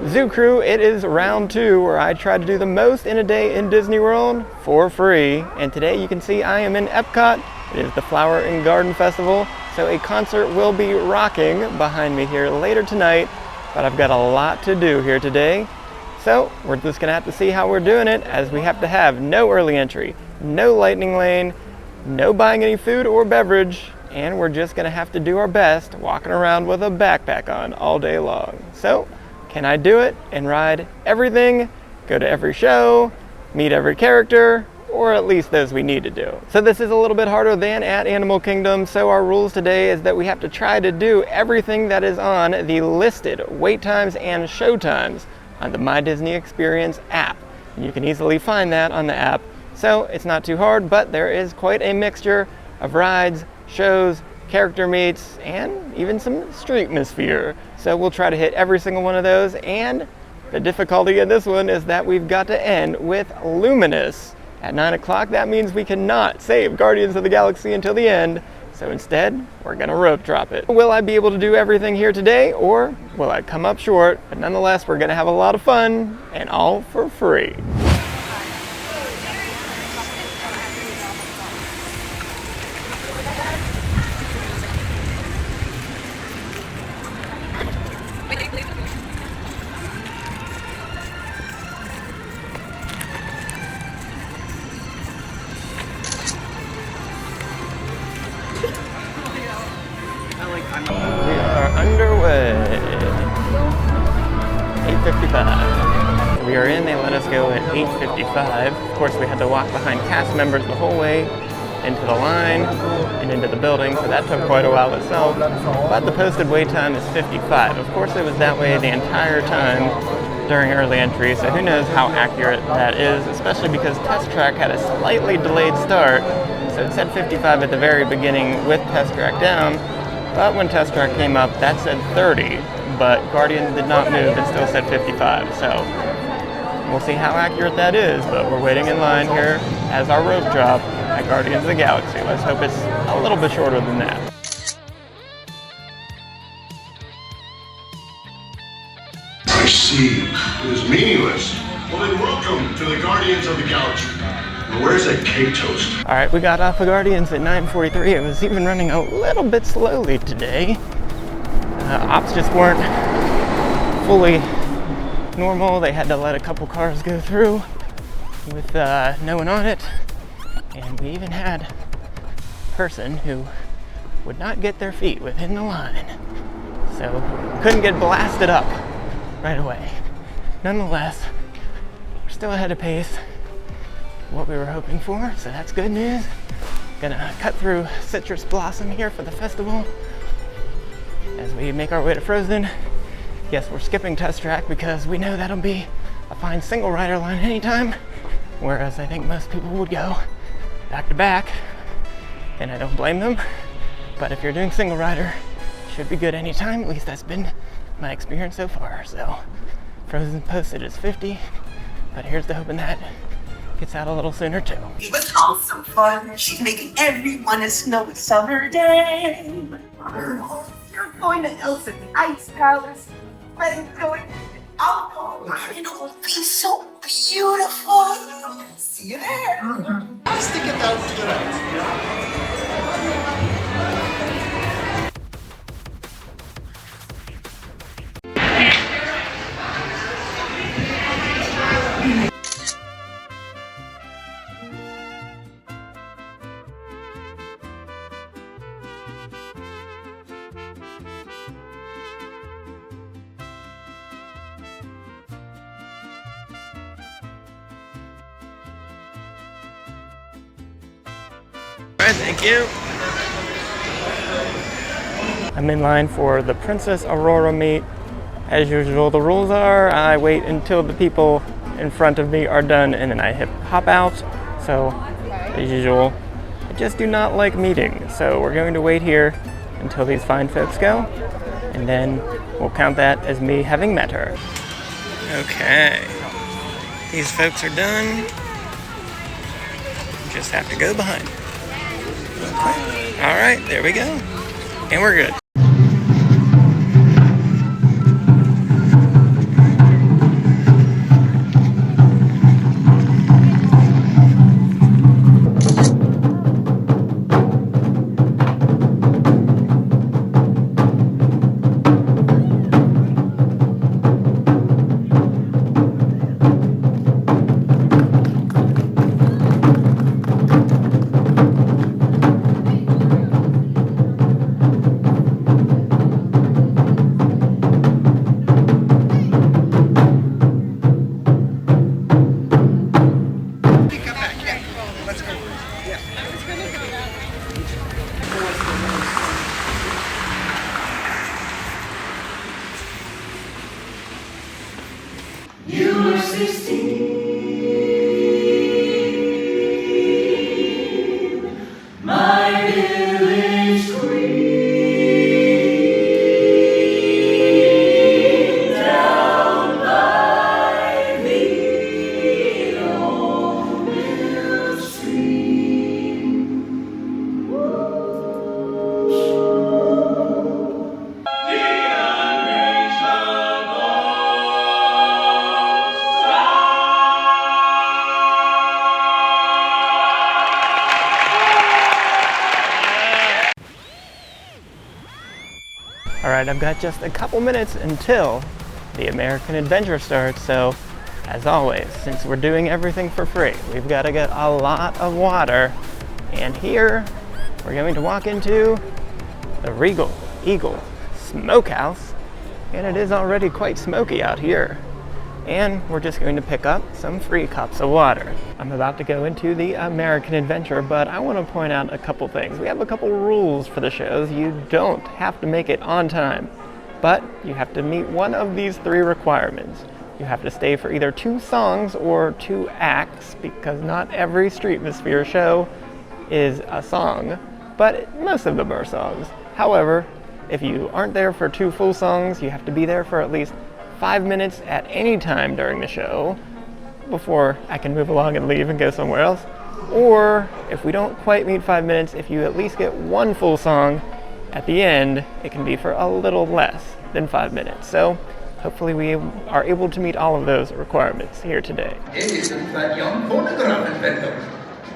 Zoo Crew, it is round 2 where I try to do the most in a day in Disney World for free. And today you can see I am in Epcot. It is the Flower and Garden Festival, so a concert will be rocking behind me here later tonight, but I've got a lot to do here today. So we're just gonna have to see how we're doing it, as we have to have no early entry, no lightning lane, no buying any food or beverage, and we're just gonna have to do our best walking around with a backpack on all day long. So can I do it and ride everything, go to every show, meet every character, or at least those we need to do? So this is a little bit harder than at Animal Kingdom, so our rules today is that we have to try to do everything that is on the listed wait times and show times on the My Disney Experience app. And you can easily find that on the app, so it's not too hard, but there is quite a mixture of rides, shows, character meets, and even some streetmosphere. So we'll try to hit every single one of those, and the difficulty in this one is that we've got to end with Luminous at 9 o'clock. That means we cannot save Guardians of the Galaxy until the end, so instead we're gonna rope drop it. Will I be able to do everything here today, or will I come up short? But nonetheless, we're gonna have a lot of fun, and all for free. We are underway. 8:55. We are in. They let us go at 8:55. Of course, we had to walk behind cast members the whole way into the line and into the building, so that took quite a while itself. But the posted wait time is 55. Of course, it was that way the entire time during early entry, so who knows how accurate that is, especially because Test Track had a slightly delayed start. So it said 55 at the very beginning with Test Track down. But when Test Track came up, that said 30, but Guardians did not move, it still said 55, so we'll see how accurate that is, but we're waiting in line here as our rope drop at Guardians of the Galaxy. Let's hope it's a little bit shorter than that. I see. It was meaningless. Well then, welcome to the Guardians of the Galaxy. Now, where's that cake toast? All right, we got off of Guardians at 9:43. It was even running a little bit slowly today. Ops just weren't fully normal. They had to let a couple cars go through with no one on it. And we even had a person who would not get their feet within the line. So couldn't get blasted up right away. Nonetheless, we're still ahead of pace, what we were hoping for, so that's good news. Gonna cut through Citrus Blossom here for the festival as we make our way to Frozen. Yes, we're skipping Test Track because we know that'll be a fine single rider line anytime, whereas I think most people would go back to back, and I don't blame them. But if you're doing single rider, it should be good anytime. At least that's been my experience so far. So Frozen posted is 50, but here's to hoping that gets out a little sooner too. It was awesome fun. She's making everyone a snowy summer day. You're going to Elsa's Ice Palace. And going alcohol. And it will be so beautiful. See you there. Let's stick it down to the right. All right, thank you. I'm in line for the Princess Aurora meet. As usual, the rules are I wait until the people in front of me are done and then I hop out. So, as usual, I just do not like meeting. So we're going to wait here until these fine folks go, and then we'll count that as me having met her. Okay, these folks are done. Just have to go behind. Okay. All right, there we go. And we're good. You were 16, my village queen, down by the old mill stream. Alright, I've got just a couple minutes until the American Adventure starts, so as always, since we're doing everything for free, we've got to get a lot of water. And here, we're going to walk into the Regal Eagle Smokehouse, and it is already quite smoky out here. And we're just going to pick up some free cups of water. I'm about to go into the American Adventure, but I want to point out a couple things. We have a couple rules for the shows. You don't have to make it on time, but you have to meet one of these 3 requirements. You have to stay for either 2 songs or 2 acts, because not every Streetmosphere show is a song, but most of them are songs. However, if you aren't there for 2 full songs, you have to be there for at least 5 minutes at any time during the show before I can move along and leave and go somewhere else. Or if we don't quite meet 5 minutes, if you at least get 1 full song at the end, it can be for a little less than 5 minutes. So hopefully we are able to meet all of those requirements here today. Isn't that young phonograph inventor?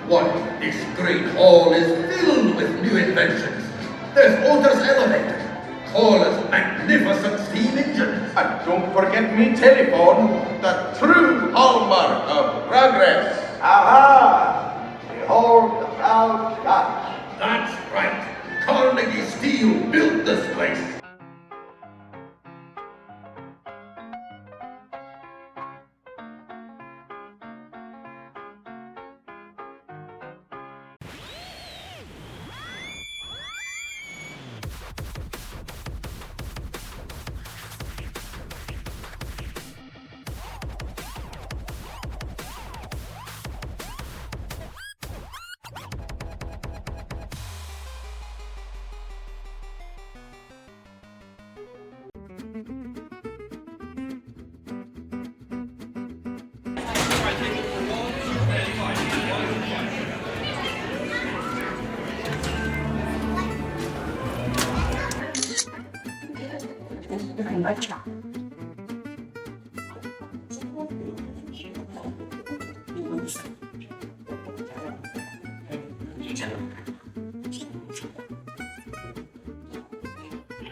Why, this great hall is filled with new inventions. There's Otis Elevator, Paula's magnificent steam engine. And don't forget me telephone, the true hallmark of progress. Aha! Behold the proud Scotch. That's right. Carnegie Steel built this place.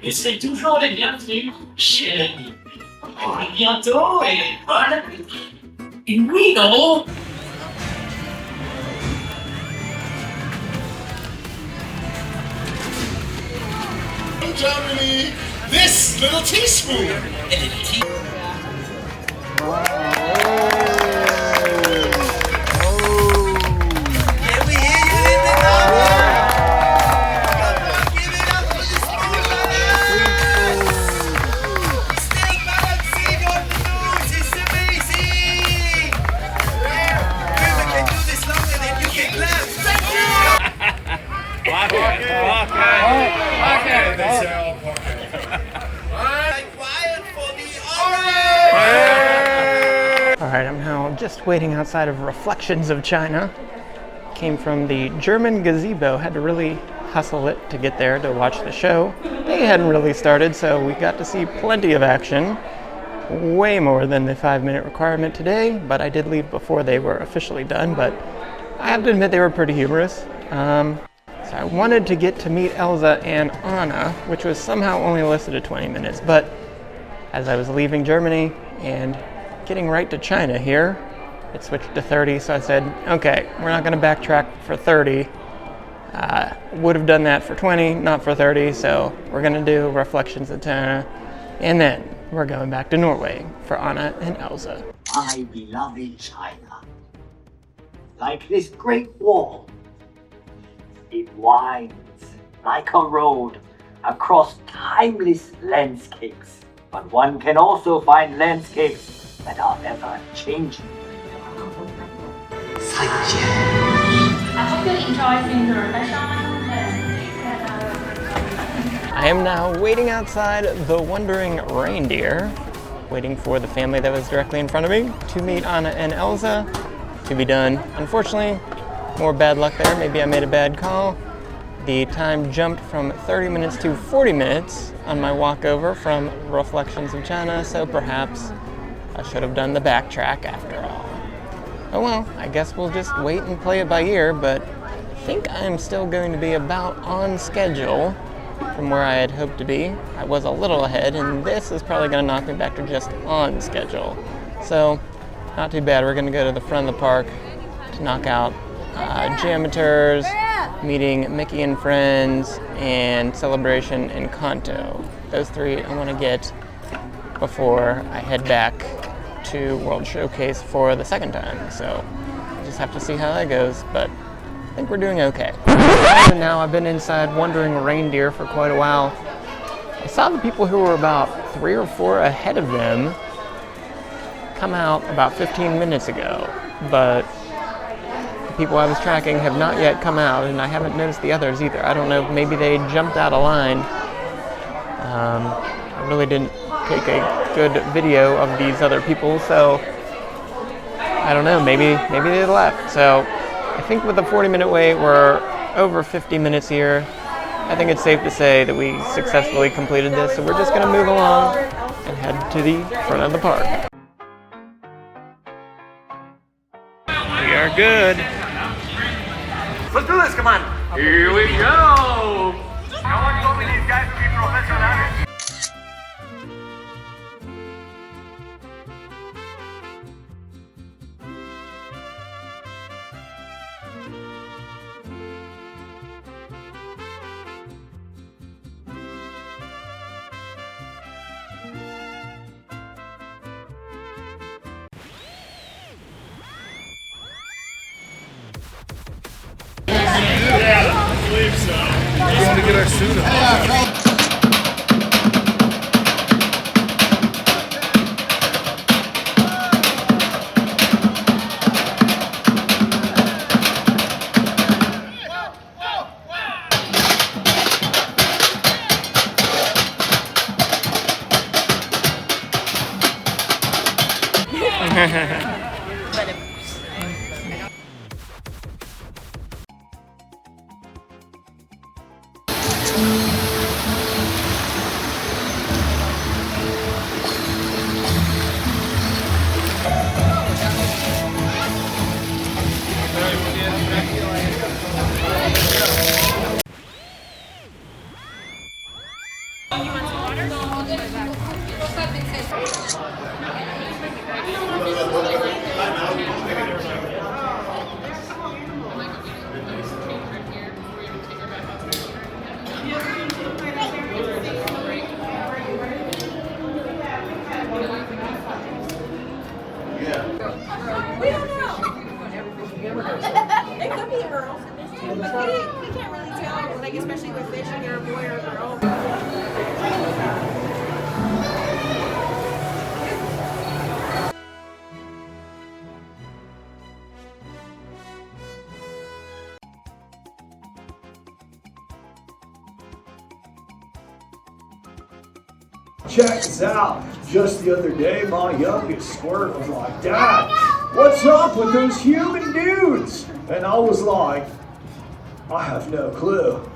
Et c'est toujours les bienvenus chez à bientôt et bonne appétit. Et oui, non. Germany, this little teaspoon. Alright, I'm now just waiting outside of Reflections of China. Came from the German gazebo, had to really hustle it to get there to watch the show. They hadn't really started, so we got to see plenty of action. Way more than the 5-minute requirement today, but I did leave before they were officially done, but I have to admit they were pretty humorous. So I wanted to get to meet Elsa and Anna, which was somehow only listed at 20 minutes, but as I was leaving Germany and getting right to China here, it switched to 30, so I said, okay, we're not going to backtrack for 30. Would have done that for 20, not for 30, so we're going to do Reflections of China, and then we're going back to Norway for Anna and Elsa. My beloved China, like this great wall, it winds like a road across timeless landscapes. But one can also find landscapes that are ever changing. I hope you enjoy seeing the restaurant. I am now waiting outside the Wandering Reindeer, waiting for the family that was directly in front of me to meet Anna and Elsa to be done. Unfortunately, more bad luck there. Maybe I made a bad call. The time jumped from 30 minutes to 40 minutes on my walkover from Reflections of China, so perhaps I should have done the backtrack after all. Oh well, I guess we'll just wait and play it by ear, but I think I'm still going to be about on schedule from where I had hoped to be. I was a little ahead, and this is probably going to knock me back to just on schedule. So, not too bad. We're going to go to the front of the park to knock out Geometers, meeting Mickey and Friends, and Celebration and Kanto. Those three I want to get before I head back to World Showcase for the second time. So, just have to see how that goes, but I think we're doing okay. Now I've been inside Wandering Reindeer for quite a while. I saw the people who were about 3 or 4 ahead of them come out about 15 minutes ago, but the people I was tracking have not yet come out, and I haven't noticed the others either. I don't know, maybe they jumped out of line. I really didn't take a good video of these other people, so I don't know, maybe they left. So I think with the 40-minute wait, we're over 50 minutes here. I think it's safe to say that we successfully completed this, so we're just going to move along and head to the front of the park. We are good. Let's do this, come on. Here we go. How long you want these guys to be professional? I believe so. We want to get our suit on. It could be a girl. We can't really tell, like, especially with fish, if they're a boy or a girl. Check this out. Just the other day, my youngest squirt was like, "Dad, what's up with those human dudes?" And I was like, "I have no clue."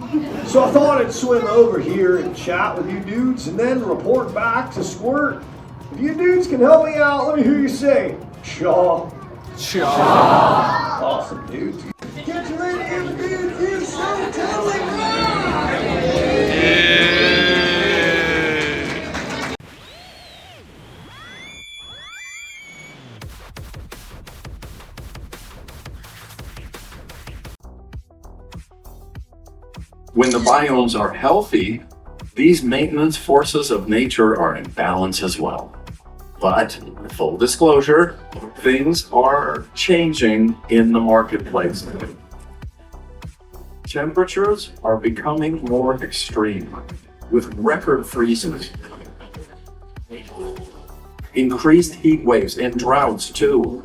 So I thought I'd swim over here and chat with you dudes and then report back to Squirt. If you dudes can help me out, let me hear you say, "Chaw." Chaw. Awesome, dudes. Get you ready to give the dudes you so totally When the biomes are healthy, these maintenance forces of nature are in balance as well. But, full disclosure, things are changing in the marketplace. Temperatures are becoming more extreme, with record freezes. increased heat waves and droughts too.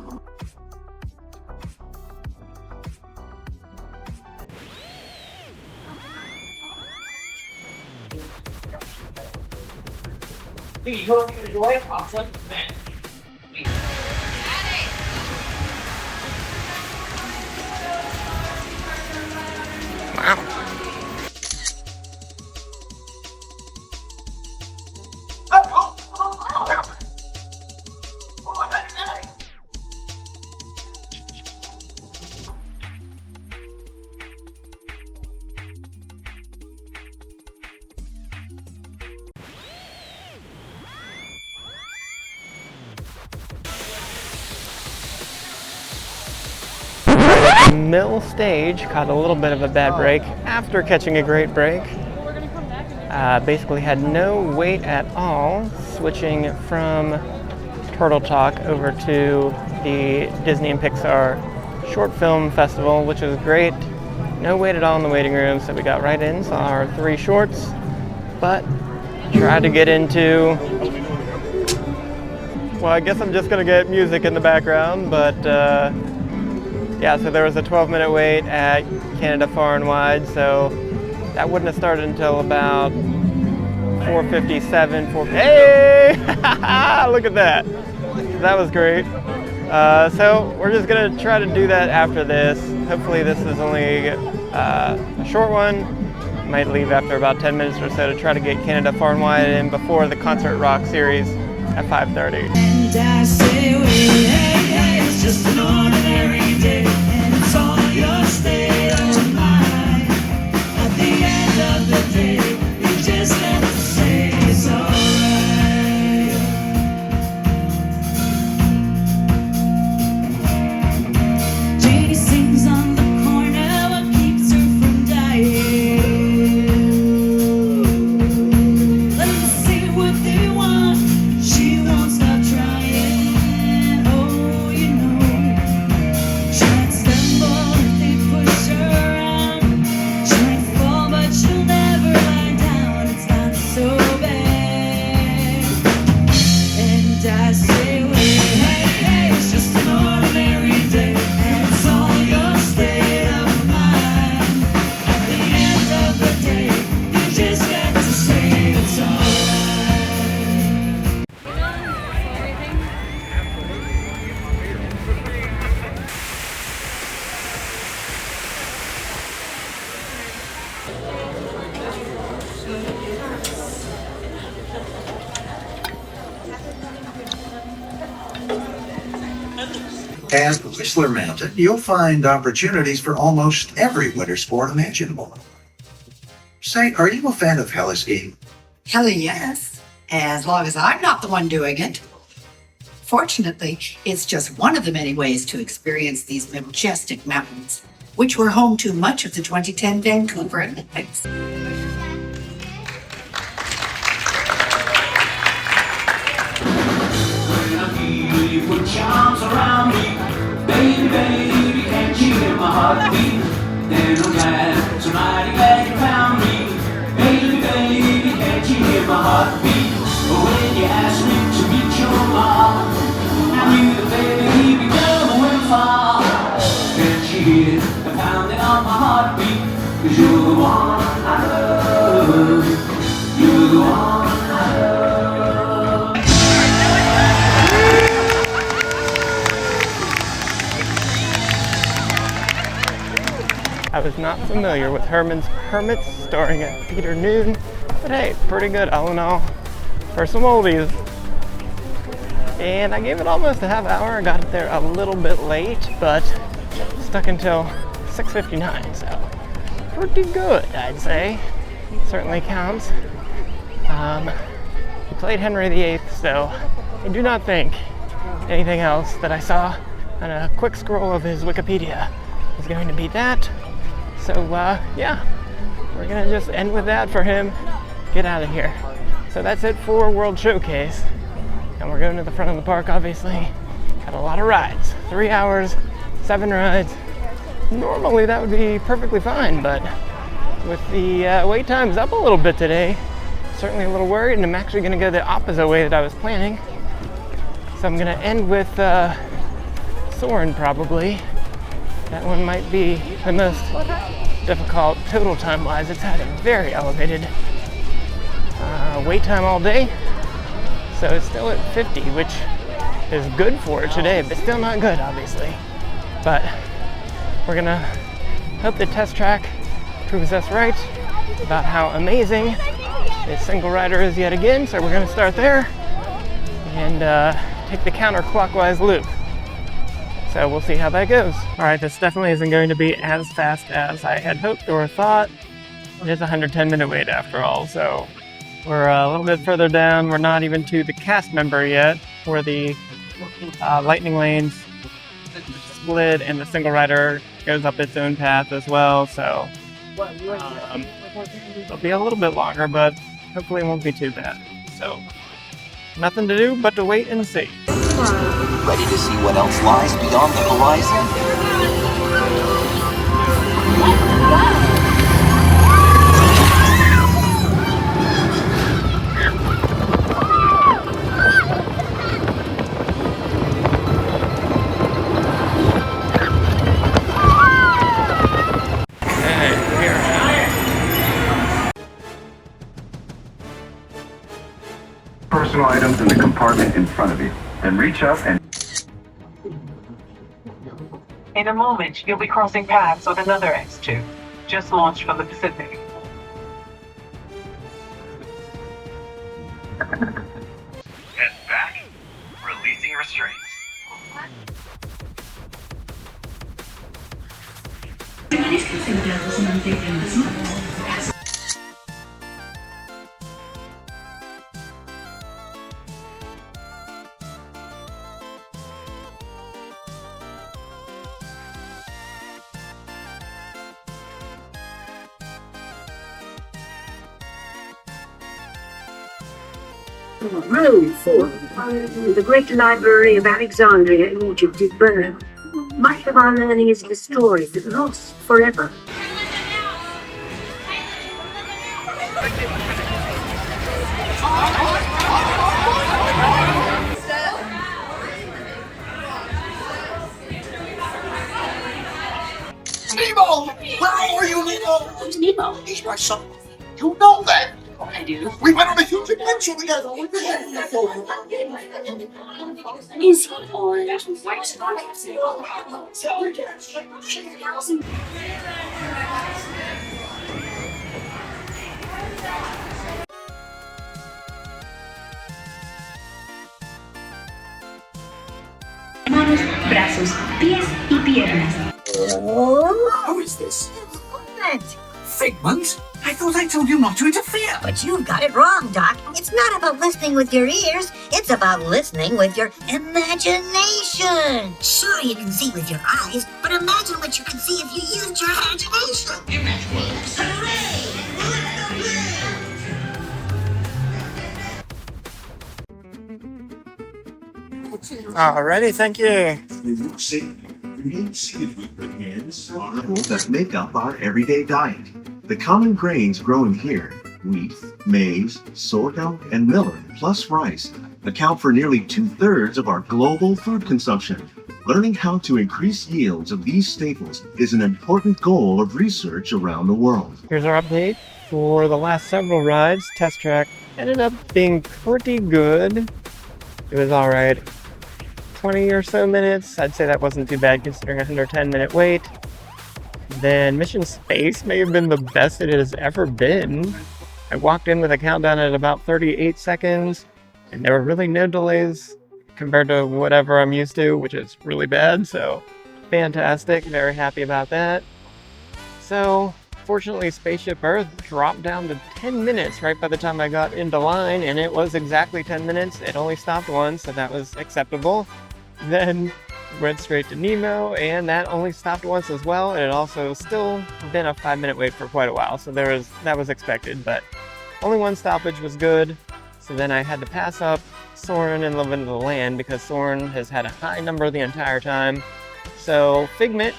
Middle stage caught a little bit of a bad break after catching a great break. Basically had no wait at all, switching from Turtle Talk over to the Disney and Pixar Short Film Festival, which was great. No wait at all in the waiting room, so we got right in, saw our 3 shorts, but tried to get into, well, I guess I'm just gonna get music in the background, but yeah, so there was a 12-minute wait at Canada Far and Wide, so that wouldn't have started until about 4:57. Hey! Look at that. That was great. So we're just gonna try to do that after this. Hopefully this is only a short one. Might leave after about 10 minutes or so to try to get Canada Far and Wide in before the Concert Rock series at 5:30. And I say, well, hey, hey, it's just an ordinary day, and it's all your state of mind. At the end of the day, you just have to say it's alright. Janie sings on the corner, what keeps her from dying? Let them say what they want, she won't stop trying. Oh, you know, she might stumble if they push her around. She might fall, but she'll never lie down. It's not so bad. And I say, well, hey, hey, it's just an ordinary day, and it's all your state of mind. At the end of the day, you just got to say it's alright. At Whistler Mountain, you'll find opportunities for almost every winter sport imaginable. Say, are you a fan of heli-skiing? Hell yes, as long as I'm not the one doing it. Fortunately, it's just one of the many ways to experience these majestic mountains, which were home to much of the 2010 Vancouver Olympics. You put your arms around me, baby, baby, can't you hear my heartbeat? Then I'm glad, so mighty glad you found me, baby, baby, can't you hear my heartbeat? When you asked me to meet your mom, I knew that baby he'd be coming when fall. Can't you hear the pounding on my heartbeat? 'Cause you're the one I love, you're the one I love. I was not familiar with Herman's Hermits, starring at Peter Noon, but hey, pretty good all in all for some oldies. And I gave it almost a half hour. I got there a little bit late, but stuck until 6:59, so pretty good, I'd say. Certainly counts. He played Henry VIII, so I do not think anything else that I saw on a quick scroll of his Wikipedia is going to beat that. So yeah, we're gonna just end with that for him, get out of here. So that's it for World Showcase. And we're going to the front of the park, obviously. Got a lot of rides, 3 hours, 7 rides. Normally that would be perfectly fine, but with the wait times up a little bit today, certainly a little worried, and I'm actually gonna go the opposite way that I was planning. So I'm gonna end with Soarin' probably. That one might be the most difficult total time-wise. It's had a very elevated wait time all day. So it's still at 50, which is good for it today, but still not good, obviously. But we're gonna hope the test track proves us right about how amazing this single rider is yet again. So we're gonna start there and take the counterclockwise loop. So we'll see how that goes. All right, this definitely isn't going to be as fast as I had hoped or thought. It is a 110-minute wait after all, so we're a little bit further down. We're not even to the cast member yet, where the lightning lanes split and the single rider goes up its own path as well. So it'll be a little bit longer, but hopefully it won't be too bad. So nothing to do but to wait and see. Ready to see what else lies beyond the horizon? Personal items in the compartment in front of you. Then reach up and... In a moment, you'll be crossing paths with another X2, just launched from the Pacific. Head back. Releasing restraints. Rome for the great library of Alexandria in Egypt is burned. Much of our learning is destroyed, lost forever. Nemo! Where are you, Nemo? Who's Nemo? He's my son. You know that. I do. We went on a huge adventure together. Is he orange and white? Manos, brazos, pies y piernas. Who is this? Figment? I thought I told you not to interfere. But you've got it wrong, Doc. It's not about listening with your ears. It's about listening with your imagination. Sure, you can see with your eyes, but imagine what you could see if you used your imagination. Image works. Alrighty, thank you. That make up our everyday diet. The common grains grown here, wheat, maize, sorghum, and millet, plus rice, account for nearly 2/3 of our global food consumption. Learning how to increase yields of these staples is an important goal of research around the world. Here's our update for the last several rides. Test track ended up being pretty good. It was alright. 20 or so minutes. I'd say that wasn't too bad considering a 110-minute wait. Then Mission Space may have been the best it has ever been. I walked in with a countdown at about 38 seconds, and there were really no delays compared to whatever I'm used to, which is really bad, so fantastic. Very happy about that. So, fortunately, Spaceship Earth dropped down to 10 minutes right by the time I got into line, and it was exactly 10 minutes. It only stopped once, so that was acceptable. Then went straight to Nemo, and that only stopped once as well, and it also still been a 5-minute wait for quite a while, so that was expected, but only one stoppage was good. So then I had to pass up Soarin' and Love Into the Land because Soarin' has had a high number the entire time. So Figment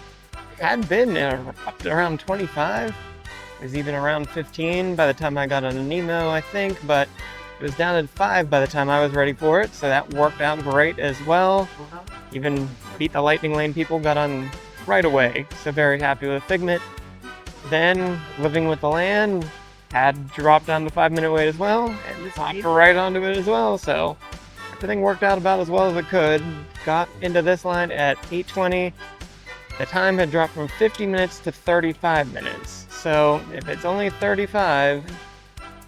had been up to around 25. It was even around 15 by the time I got on Nemo, I think, but It was down at 5 by the time I was ready for it, so that worked out great as well. Even beat the lightning lane people, got on right away, so very happy with Figment. Then, Living with the Land, had dropped down to 5-minute wait as well, and hopped right onto it as well, so everything worked out about as well as it could. Got into this line at 8:20. The time had dropped from 50 minutes to 35 minutes. So if it's only 35,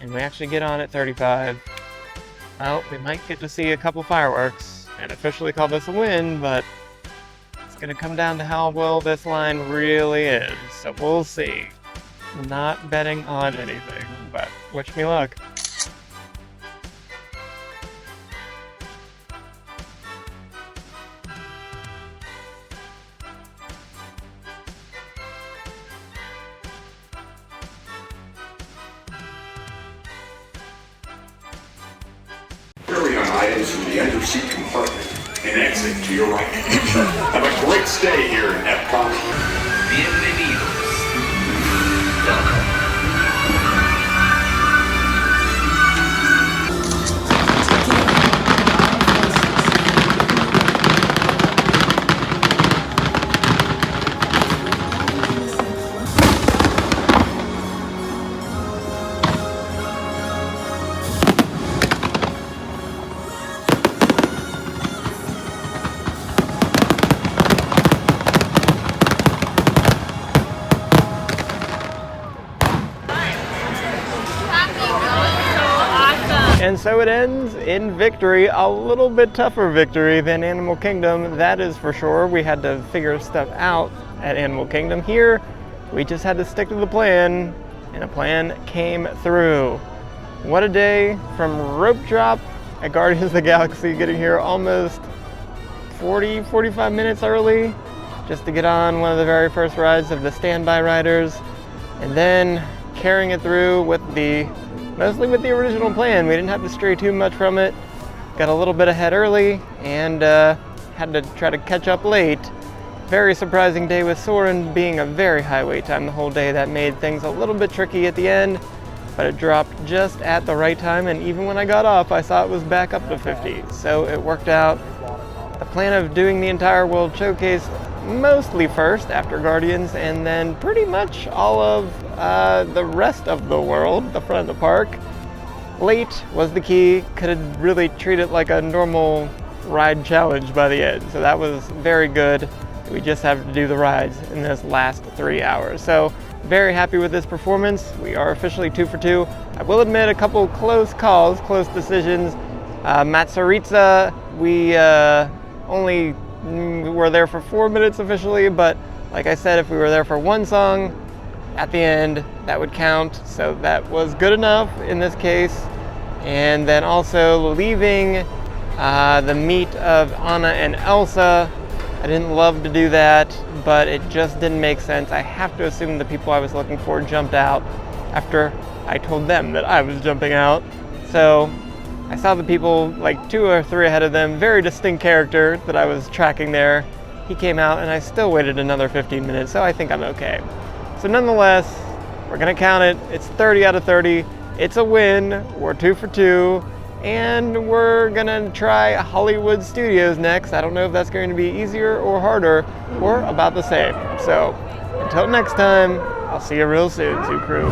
and we actually get on at 35, well, we might get to see a couple fireworks and officially call this a win, but it's gonna come down to how well this line really is. So we'll see. Not betting on anything, but wish me luck. Carry-on items from the under-seat compartment and exit to your right. Have a great stay here in Epcot. Bienvenidos. And so it ends in victory, a little bit tougher victory than Animal Kingdom, that is for sure. We had to figure stuff out at Animal Kingdom. Here, we just had to stick to the plan, and a plan came through. What a day from rope drop at Guardians of the Galaxy, getting here almost 45 minutes early, just to get on one of the very first rides of the standby riders, and then carrying it through with mostly with the original plan. We didn't have to stray too much from it. Got a little bit ahead early and had to try to catch up late. Very surprising day with Soarin' being a very high wait time the whole day. That made things a little bit tricky at the end, but it dropped just at the right time, and even when I got off, I saw it was back up to 50. So it worked out. The plan of doing the entire World Showcase mostly first after Guardians, and then pretty much all of the rest of the world, the front of the park. Late was the key. Could have really treated it like a normal ride challenge by the end, so that was very good. We just have to do the rides in this last 3 hours. So very happy with this performance. We are officially 2 for 2. I will admit a couple close calls, close decisions. Matsuritsa, we only were there for 4 minutes officially, but like I said, if we were there for one song at the end, that would count. So that was good enough in this case. And then also leaving the meet of Anna and Elsa. I didn't love to do that, but it just didn't make sense. I have to assume the people I was looking for jumped out after I told them that I was jumping out. So I saw the people like 2 or 3 ahead of them, very distinct character that I was tracking there. He came out and I still waited another 15 minutes, so I think I'm okay. So nonetheless, we're gonna count it. It's 30 out of 30. It's a win. We're 2 for 2. And we're gonna try Hollywood Studios next. I don't know if that's going to be easier or harder or about the same. So until next time, I'll see you real soon, Zoo Crew.